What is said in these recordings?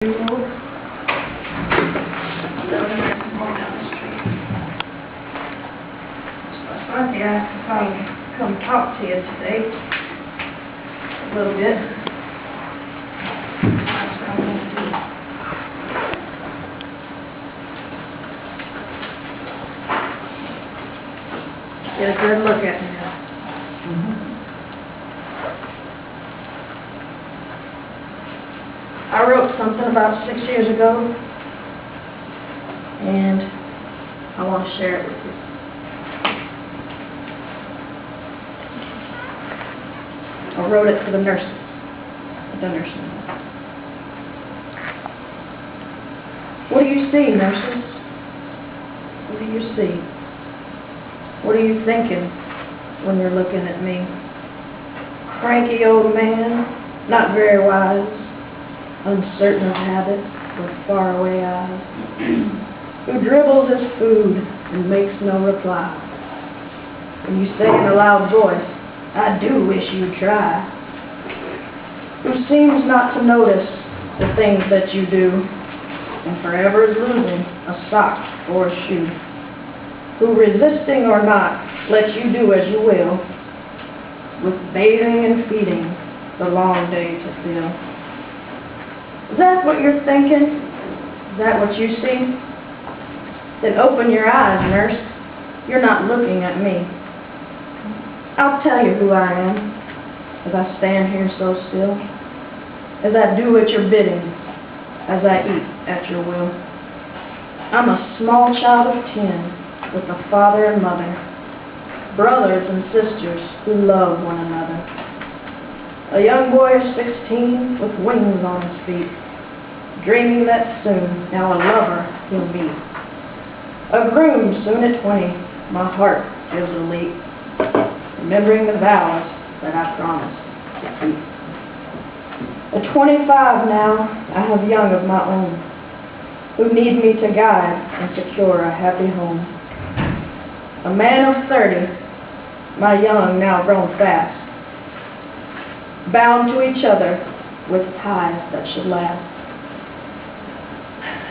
Road. Sunday, I finally come talk to you today a little bit. That's what I'm going to do. Get a good look at me now. I wrote something about 6 years ago, and I want to share it with you. I wrote it for the nurses at the nursing home. What do you see, nurses? What do you see? What are you thinking when you're looking at me? Cranky old man, not very wise, uncertain of habit, with faraway eyes, who dribbles his food and makes no reply. When you say in a loud voice, "I do wish you'd try," who seems not to notice the things that you do, and forever is losing a sock or a shoe, who, resisting or not, lets you do as you will, with bathing and feeding the long day to fill. Is that what you're thinking? Is that what you see? Then open your eyes, nurse. You're not looking at me. I'll tell you who I am, as I stand here so still, as I do at your bidding, as I eat at your will. I'm a small child of 10, with a father and mother, brothers and sisters who love one another. A young boy of 16 with wings on his feet, dreaming that soon now a lover he'll meet. A groom soon at 20, my heart gives a leap, remembering the vows that I promised to keep. At 25 now, I have young of my own, who need me to guide and secure a happy home. A man of 30, my young now grown fast, bound to each other with ties that should last.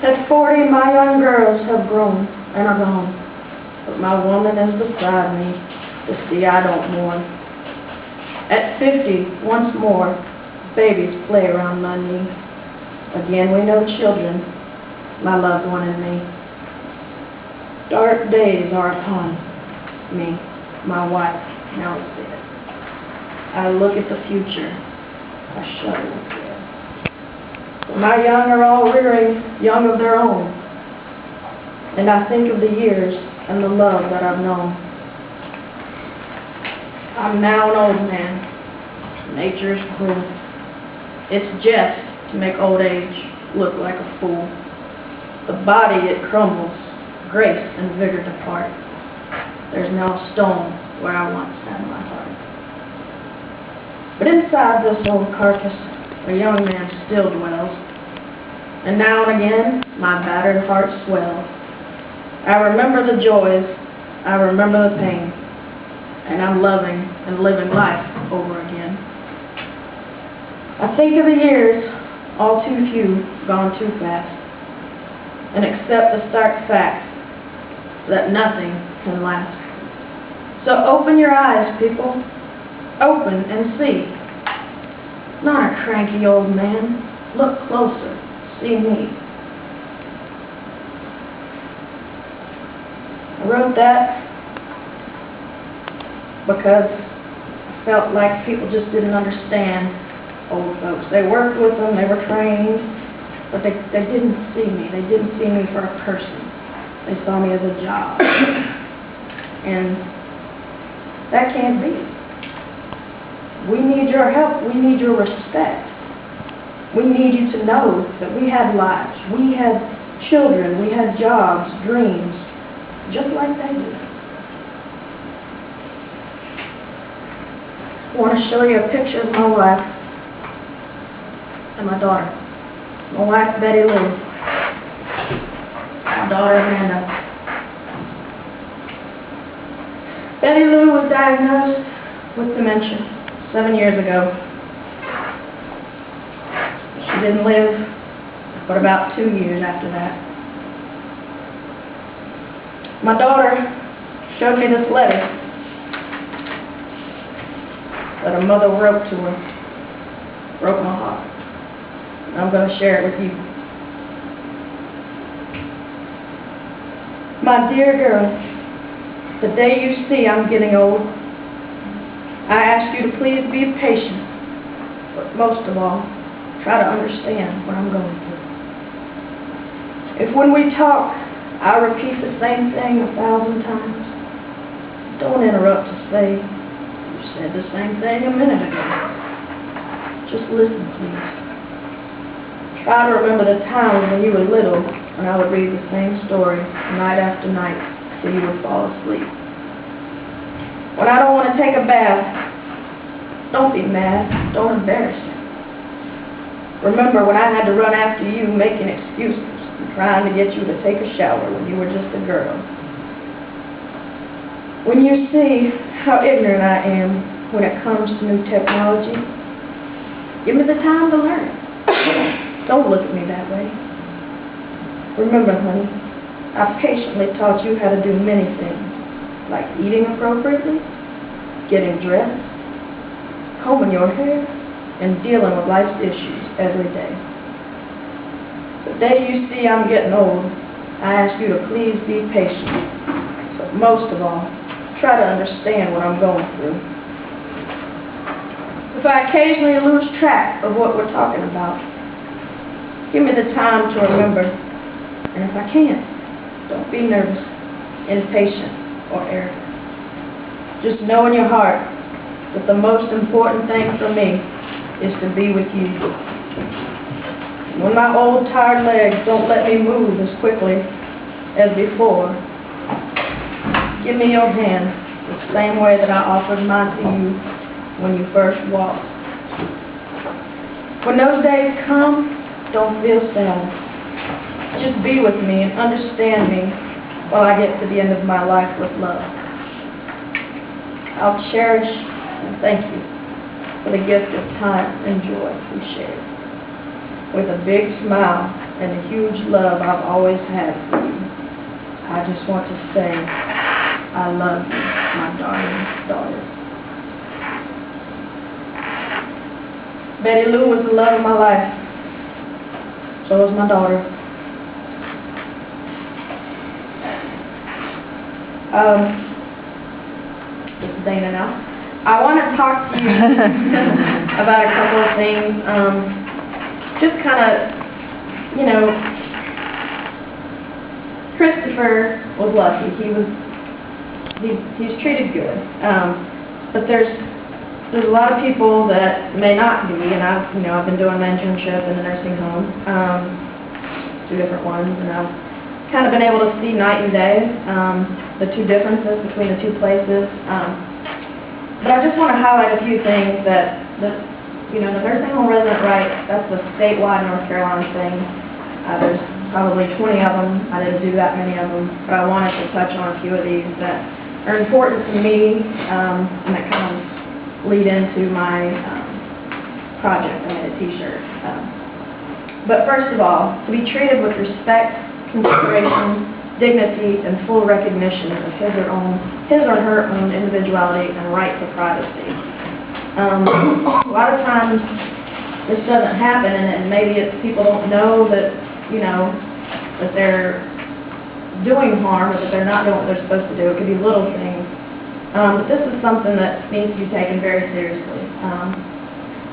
At 40, my young girls have grown and are gone, but my woman is beside me to see I don't mourn. At 50, once more, babies play around my knee. Again we know children, my loved one and me. Dark days are upon me, my wife now is dead. I look at the future, I shudder with dread. My young are all rearing young of their own, and I think of the years and the love that I've known. I'm now an old man. Nature is cruel. It's jest to make old age look like a fool. The body, it crumbles, grace and vigor depart. There's now a stone where I once had my heart. But inside this old carcass, a young man still dwells, and now and again my battered heart swells. I remember the joys, I remember the pain, and I'm loving and living life over again. I think of the years, all too few, gone too fast, and accept the stark fact that nothing can last. So open your eyes, people. Open and see. Not a cranky old man. Look closer. See me. I wrote that because I felt like people just didn't understand old folks. They worked with them, they were trained, but they didn't see me. They didn't see me for a person. They saw me as a job. And that can't be. We need your help. We need your respect. We need you to know that we had lives. We had children. We had jobs, dreams, just like they do. I want to show you a picture of my wife and my daughter. My wife, Betty Lou. My daughter, Amanda. Betty Lou was diagnosed with dementia 7 years ago. She didn't live but about 2 years after that. My daughter showed me this letter that her mother wrote to her. Broke my heart. And I'm going to share it with you. My dear girl, the day you see I'm getting old, I ask you to please be patient, but most of all, try to understand what I'm going through. If when we talk, I repeat the same thing 1,000 times, don't interrupt to say, you said the same thing a minute ago. Just listen, please. Try to remember the times when you were little, when I would read the same story night after night till you would fall asleep. When I don't want to take a bath, don't be mad, don't embarrass me. Remember when I had to run after you making excuses and trying to get you to take a shower when you were just a girl. When you see how ignorant I am when it comes to new technology, give me the time to learn it. Don't look at me that way. Remember, honey, I patiently taught you how to do many things, like eating appropriately, getting dressed, combing your hair, and dealing with life's issues every day. The day you see I'm getting old, I ask you to please be patient, but most of all, try to understand what I'm going through. If I occasionally lose track of what we're talking about, give me the time to remember. And if I can't, don't be nervous, impatient, or arrogant. Just know in your heart that the most important thing for me is to be with you. When my old, tired legs don't let me move as quickly as before, give me your hand the same way that I offered mine to you when you first walked. When those days come, don't feel sad. Just be with me and understand me while I get to the end of my life with love. I'll cherish and thank you for the gift of time and joy we shared. With a big smile and a huge love I've always had for you, I just want to say, I love you, my darling daughter. Betty Lou was the love of my life. So was my daughter. This is Dana now. I want to talk to you about a couple of things. Just kind of, you know, Christopher was lucky. He's treated good. But there's a lot of people that may not be, and I've been doing my internship in the nursing home, 2 different ones, and I've kind of been able to see night and day the 2 differences between the 2 places. But I just want to highlight a few things that the nursing home resident rights, that's a statewide North Carolina thing. There's probably 20 of them. I didn't do that many of them, but I wanted to touch on a few of these that are important to me, and that kind of lead into my project. I made a t-shirt. But first of all, to be treated with respect, consideration, dignity, and full recognition of his or her own individuality and right to privacy. A lot of times this doesn't happen, and maybe it's people don't know that, that they're doing harm, or that they're not doing what they're supposed to do. It could be little things. But this is something that needs to be taken very seriously.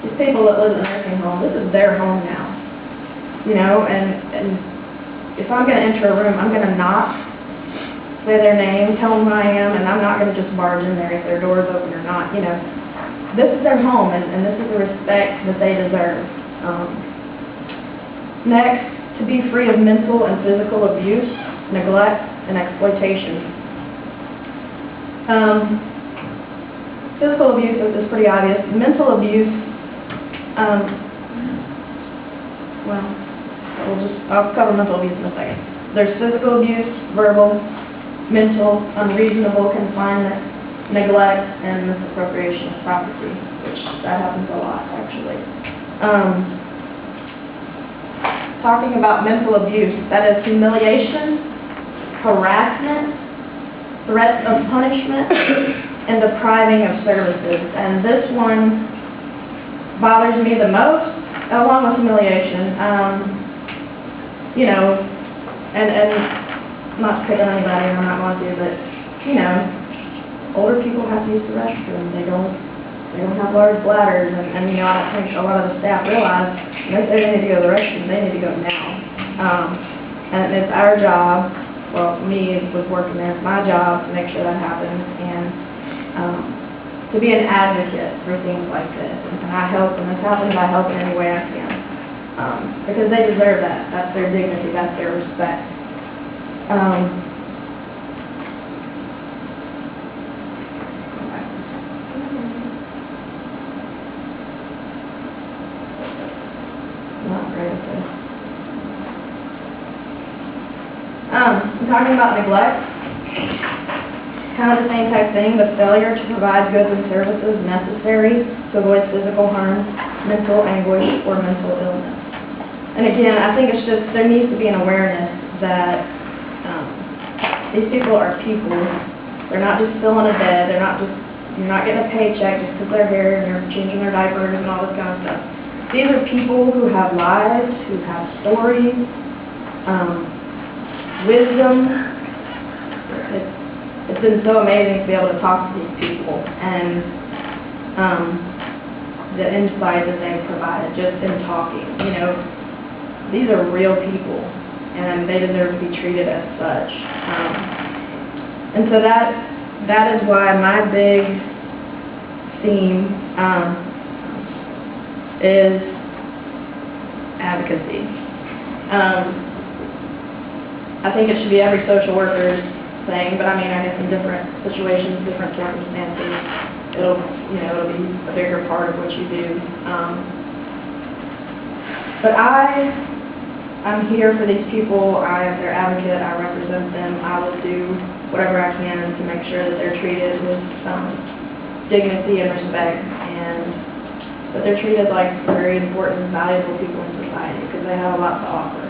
These people that live in a nursing home, this is their home now. And if I'm going to enter a room, I'm going to not say their name, tell them who I am, and I'm not going to just barge in there if their door is open or not. This is their home, and this is the respect that they deserve. Next, to be free of mental and physical abuse, neglect, and exploitation. Physical abuse is pretty obvious. Mental abuse, I'll cover mental abuse in a second. There's physical abuse, verbal, mental, unreasonable confinement, neglect, and misappropriation of property, which that happens a lot, actually. talking about mental abuse. That is humiliation, harassment, threats of punishment, and depriving of services. And this one bothers me the most, along with humiliation. You know, and I'm not picking on anybody, and I'm not going to, but, you know, older people have to use the restroom. They don't have large bladders, and you know, I don't think a lot of the staff realize if they need to go to the restroom, they need to go now. And it's our job, well, me was working there, it's my job to make sure that happens, and to be an advocate for things like this. And I help when this happens, I help in any way I can. Because they deserve that. That's their dignity, that's their respect. Not great at this. I'm talking about neglect. Kind of the same type thing, the failure to provide goods and services necessary to avoid physical harm, mental anguish, or mental illness. And again, I think it's just, there needs to be an awareness that these people are people. They're not just filling a bed, you're not getting a paycheck just because they're here and they're changing their diapers and all this kind of stuff. These are people who have lives, who have stories, wisdom. It's been so amazing to be able to talk to these people and the insight that they've provided just in talking. You know, these are real people, and they deserve to be treated as such. And so that is why my big theme is advocacy. I think it should be every social worker's thing, but I mean, I guess in different situations, different circumstances, it'll be a bigger part of what you do. But I'm here for these people. I am their advocate. I represent them. I will do whatever I can to make sure that they're treated with dignity and respect, and that they're treated like very important, valuable people in society, because they have a lot to offer.